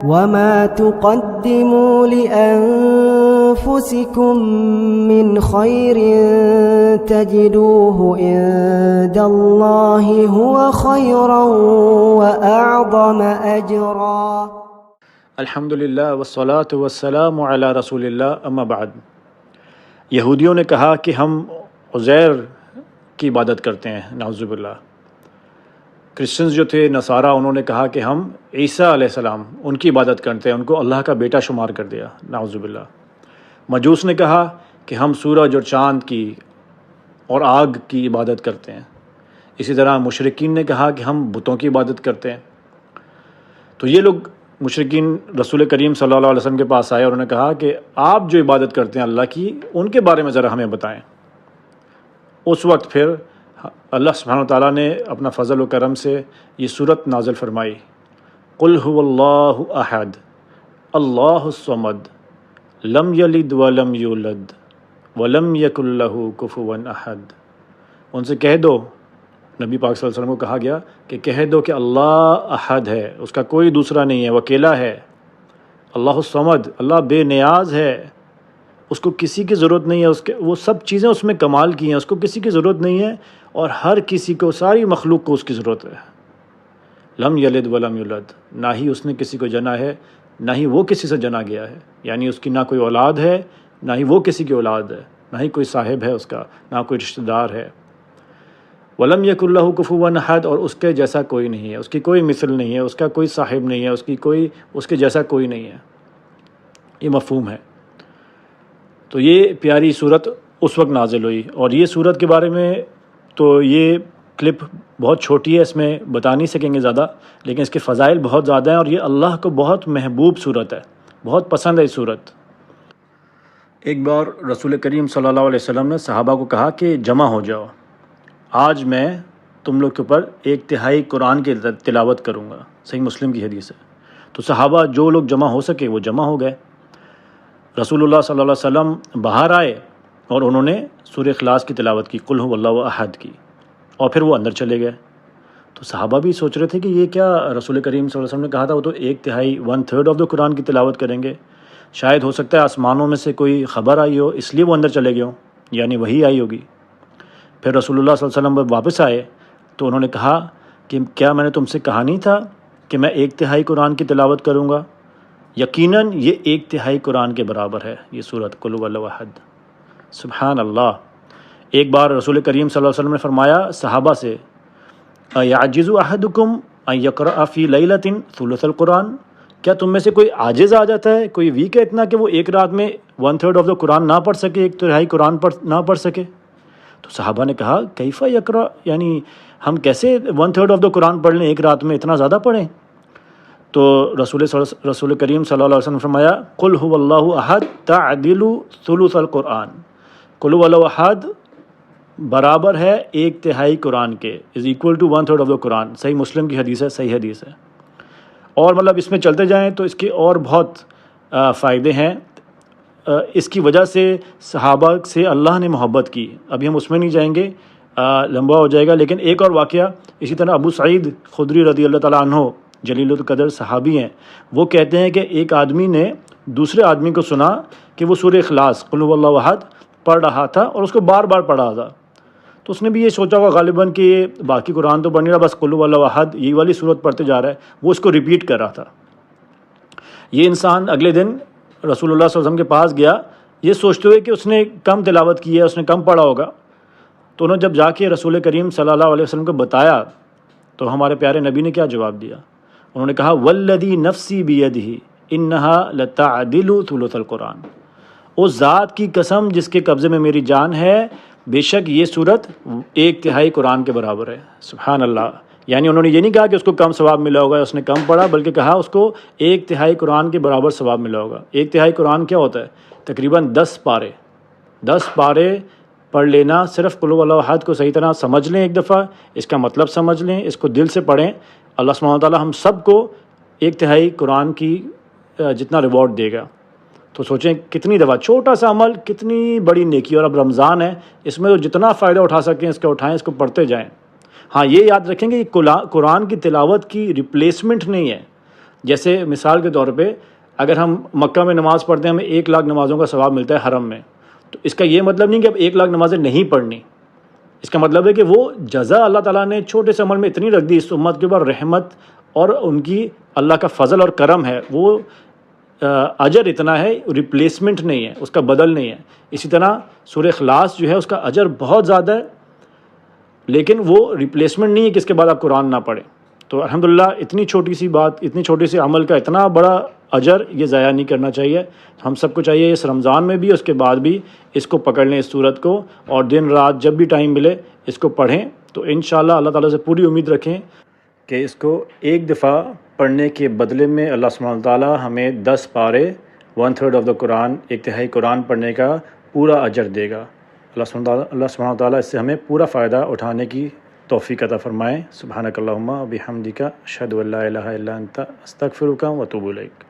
وما تقدموا لأنفسكم من خير تجدوه عند الله هو خيرا وأعظم أجرا. الحمدللہ والصلاة والسلام علی رسول اللہ اما بعد. یہودیوں نے کہا کہ ہم عزیر کی عبادت کرتے ہیں، نعوذ باللہ. کرسچنز جو تھے نصارہ، انہوں نے کہا کہ ہم عیسیٰ علیہ السلام ان کی عبادت کرتے ہیں، ان کو اللہ کا بیٹا شمار کر دیا، نعوذ باللہ. مجوس نے کہا کہ ہم سورج اور چاند کی اور آگ کی عبادت کرتے ہیں. اسی طرح مشرکین نے کہا کہ ہم بتوں کی عبادت کرتے ہیں. تو یہ لوگ مشرکین رسول کریم صلی اللہ علیہ وسلم کے پاس آئے اور انہوں نے کہا کہ آپ جو عبادت کرتے ہیں اللہ کی، ان کے بارے میں ذرا ہمیں بتائیں. اس وقت پھر اللہ سبحانہ وتعالیٰ نے اپنا فضل و کرم سے یہ صورت نازل فرمائی. قل هو اللہ احد اللہ الصمد لم یلد ولم یولد ولم یکن لہ کفوا احد. ان سے کہہ دو، نبی پاک صلی اللہ علیہ وسلم کو کہا گیا کہ کہہ دو کہ اللہ احد ہے، اس کا کوئی دوسرا نہیں ہے، وہ اکیلا ہے. اللہ الصمد، اللہ بے نیاز ہے، اس کو کسی کی ضرورت نہیں ہے، وہ سب چیزیں اس میں کمال کی ہیں، اس کو کسی کی ضرورت نہیں ہے، اور ہر کسی کو، ساری مخلوق کو اس کی ضرورت ہے. لم یلد ولم یولد، نہ ہی اس نے کسی کو جنا ہے، نہ ہی وہ کسی سے جنا گیا ہے. یعنی اس کی نہ کوئی اولاد ہے، نہ ہی وہ کسی کی اولاد ہے، نہ ہی کوئی صاحب ہے اس کا، نہ کوئی رشتہ دار ہے. ولم یکن لہ کفوا احد، اور اس کے جیسا کوئی نہیں ہے، اس کی کوئی مثل نہیں ہے، اس کا کوئی صاحب نہیں ہے، اس کے جیسا کوئی نہیں ہے. یہ مفہوم ہے. تو یہ پیاری صورت اس وقت نازل ہوئی. اور یہ صورت کے بارے میں تو یہ کلپ بہت چھوٹی ہے، اس میں بتا نہیں سکیں گے زیادہ، لیکن اس کے فضائل بہت زیادہ ہیں، اور یہ اللہ کو بہت محبوب صورت ہے، بہت پسند ہے یہ صورت. ایک بار رسول کریم صلی اللہ علیہ وسلم نے صحابہ کو کہا کہ جمع ہو جاؤ، آج میں تم لوگ کے اوپر 1/3 قرآن کی تلاوت کروں گا. صحیح مسلم کی حدیث ہے. تو صحابہ جو لوگ جمع ہو سکے وہ جمع ہو گئے. رسول اللہ صلی اللہ علیہ وسلم باہر آئے اور انہوں نے سورہ اخلاص کی تلاوت کی، قل هو اللہ احد کی، اور پھر وہ اندر چلے گئے. تو صحابہ بھی سوچ رہے تھے کہ یہ کیا رسول کریم صلی اللہ علیہ وسلم نے کہا تھا، وہ تو 1/3 آف دا قرآن کی تلاوت کریں گے، شاید ہو سکتا ہے آسمانوں میں سے کوئی خبر آئی ہو اس لیے وہ اندر چلے گئے ہوں، یعنی وہی آئی ہوگی. پھر رسول اللہ صلی اللہ علیہ وسلم واپس آئے تو انہوں نے کہا کہ کیا میں نے تم سے کہا نہیں تھا کہ میں 1/3 قرآن کی تلاوت کروں گا؟ یقیناً یہ 1/3 قرآن کے برابر ہے یہ صورت قل هو اللہ احد. سبحان اللہ. ایک بار رسول کریم صلی اللہ علیہ وسلم نے فرمایا صحابہ سے، یعجز احدکم ان یقرأ فی لیلۃ ثلث القرآن، کیا تم میں سے کوئی عاجز آ جاتا ہے، کوئی ویک ہے اتنا کہ وہ ایک رات میں 1/3 آف دا قرآن نہ پڑھ سکے، 1/3 قرآن نہ پڑھ سکے؟ تو صحابہ نے کہا کیف یقرأ، یعنی ہم کیسے 1/3 آف دا قرآن پڑھ لیں ایک رات میں، اتنا زیادہ پڑھیں؟ تو رسول کریم صلی اللہ علیہ وسلم نے فرمایا قل هو اللہ احد تعدل ثلث القرآن، قل هو اللہ احد برابر ہے 1/3 قرآن کے، is equal to 1/3 of the Quran. صحیح مسلم کی حدیث ہے، صحیح حدیث ہے. اور مطلب اس میں چلتے جائیں تو اس کے اور بہت فائدے ہیں. اس کی وجہ سے صحابہ سے اللہ نے محبت کی. ابھی ہم اس میں نہیں جائیں گے، لمبا ہو جائے گا. لیکن ایک اور واقعہ اسی طرح، ابو سعید خدری رضی اللہ تعالیٰ عنہ جلیل القدر صحابی ہیں، وہ کہتے ہیں کہ ایک آدمی نے دوسرے آدمی کو سنا کہ وہ سورہ اخلاص قل هو اللہ احد پڑھ رہا تھا اور اس کو بار بار پڑھا تھا. تو اس نے بھی یہ سوچا ہوگا غالباً کہ باقی قرآن تو پڑھ نہیں رہا، بس قل هو اللہ احد یہ والی صورت پڑھتے جا رہا ہے، وہ اس کو ریپیٹ کر رہا تھا. یہ انسان اگلے دن رسول اللہ صلی اللہ علیہ وسلم کے پاس گیا یہ سوچتے ہوئے کہ اس نے کم تلاوت کی ہے، اس نے کم پڑھا ہوگا. تو انہوں نے جب جا کے رسول کریم صلی اللہ علیہ وسلم کو بتایا تو ہمارے پیارے نبی نے کیا جواب دیا؟ انہوں نے کہا والذی نفسی بیدہ انہا لتعدل ثلث القرآن، اس ذات کی قسم جس کے قبضے میں میری جان ہے، بے شک یہ صورت 1/3 قرآن کے برابر ہے. سبحان اللہ. یعنی انہوں نے یہ نہیں کہا کہ اس کو کم ثواب ملا ہوگا، اس نے کم پڑھا، بلکہ کہا اس کو 1/3 قرآن کے برابر ثواب ملا ہوگا. 1/3 قرآن کیا ہوتا ہے؟ تقریباً 10 پارے. 10 پارے پڑھ لینا، صرف قل هو اللہ احد کو صحیح طرح سمجھ لیں، ایک دفعہ اس کا مطلب سمجھ لیں، اس کو دل سے پڑھیں، اللہ سبحانہ وتعالیٰ ہم سب کو 1/3 قرآن کی جتنا ریوارڈ دے گا. تو سوچیں کتنی دفعہ، چھوٹا سا عمل کتنی بڑی نیکی. اور اب رمضان ہے، اس میں تو جتنا فائدہ اٹھا سکیں اس کا اٹھائیں، اس کو پڑھتے جائیں. ہاں یہ یاد رکھیں گے کہ قرآن کی تلاوت کی ریپلیسمنٹ نہیں ہے. جیسے مثال کے طور پہ اگر ہم مکہ میں نماز پڑھتے ہیں ہمیں 1,00,000 نمازوں کا ثواب ملتا ہے حرم میں، تو اس کا یہ مطلب نہیں کہ اب 1,00,000 نمازیں نہیں پڑھنی، اس کا مطلب ہے کہ وہ جزا اللہ تعالیٰ نے چھوٹے سے عمل میں اتنی رکھ دی، اس امت کے اوپر رحمت اور ان کی اللہ کا فضل اور کرم ہے، وہ اجر اتنا ہے، ریپلیسمنٹ نہیں ہے، اس کا بدل نہیں ہے۔ اسی طرح سورہ اخلاص جو ہے اس کا اجر بہت زیادہ ہے، لیکن وہ ریپلیسمنٹ نہیں ہے کہ اس کے بعد آپ قرآن نہ پڑھیں۔ تو الحمدللہ اتنی چھوٹی سی بات، اتنی چھوٹی سی عمل کا اتنا بڑا اجر یہ ضائع نہیں کرنا چاہیے۔ ہم سب کو چاہیے اس رمضان میں بھی، اس کے بعد بھی اس کو پکڑ لیں اس صورت کو، اور دن رات جب بھی ٹائم ملے اس کو پڑھیں، تو انشاءاللہ اللہ تعالیٰ سے پوری امید رکھیں کہ اس کو ایک دفعہ پڑھنے کے بدلے میں اللہ سبحانہ وتعالیٰ ہمیں 10 پارے 1/3 آف دا قرآن، 1/3 قرآن پڑھنے کا پورا اجر دے گا۔ اللہ سبحانہ وتعالیٰ اس سے ہمیں پورا فائدہ اٹھانے کی توفیق عطا فرمائے۔ سبحانک اللہم و بحمدک، اشہد ان لا الہ الا انت، استغفرک و اتوب الیک۔